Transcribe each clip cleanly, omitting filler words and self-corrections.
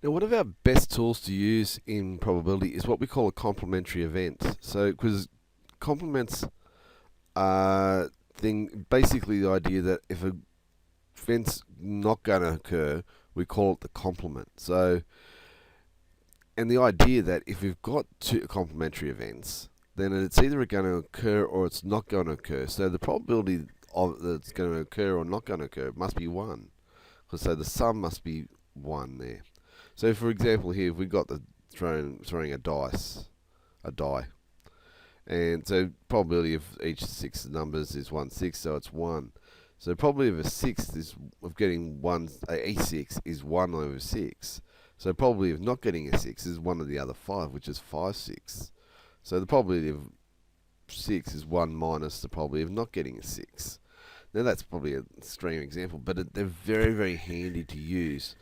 Now, one of our best tools to use in probability is what we call a complementary event. So, because complements are basically the idea that if a event's not going to occur, we call it the complement. So, and the idea that if we've got two complementary events, then it's either going to occur or it's not going to occur. So the probability of that it's going to occur or not going to occur must be 1. So the sum must be 1 there. So for example here, if we got the throwing a die, and so probability of each 6 numbers is 1/6, so it's 1. So probability of a sixth is of getting a 6 is 1/6. So probability of not getting a 6 is one of the other 5, which is 5/6. So the probability of 6 is 1 minus the probability of not getting a 6. Now that's probably an extreme example, but they're very, very handy to use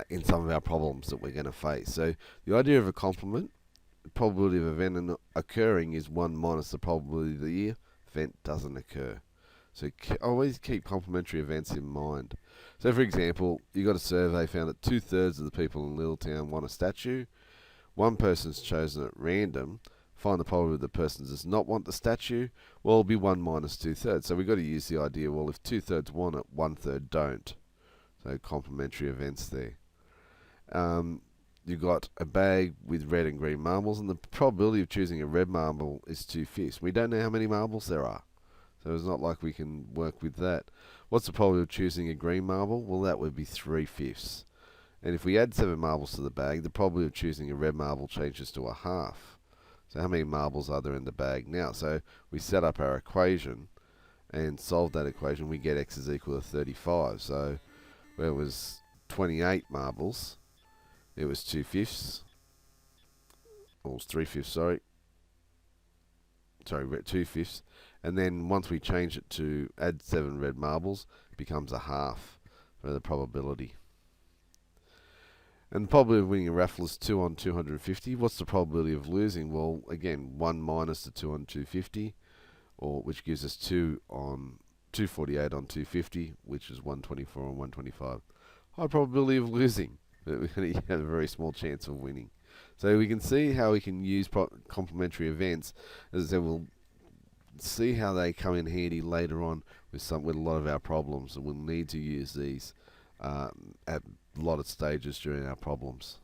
in some of our problems that we're going to face. So the idea of a complement, the probability of event occurring is 1 minus the probability the event doesn't occur. So always keep complementary events in mind. So for example, you got a survey found that 2/3 of the people in Littletown want a statue. One person's chosen at random. Find the probability the person does not want the statue. Well, it'll be 1 minus 2/3. So we've got to use the idea, well, if 2/3 want it, 1/3 don't. So complementary events there. You've got a bag with red and green marbles, and the probability of choosing a red marble is 2/5. We don't know how many marbles there are, so it's not like we can work with that. What's the probability of choosing a green marble? Well, that would be 3/5. And if we add 7 marbles to the bag, the probability of choosing a red marble changes to 1/2. So how many marbles are there in the bag now? So we set up our equation and solve that equation. We get x is equal to 35. So where it was 28 marbles, it was 2/5. Or it was 3/5, sorry. Sorry, 2/5. And then once we change it to add 7 red marbles, it becomes 1/2 for the probability. And the probability of winning a raffle is 2 on 250. What's the probability of losing? Well, again, 1 minus the 2 on 250, which gives us 248 on 250, which is 124 on 125. High probability of losing, but we're going to have a very small chance of winning. So we can see how we can use complementary events. As I said, we'll see how they come in handy later on with a lot of our problems, and we'll need to use these at a lot of stages during our problems.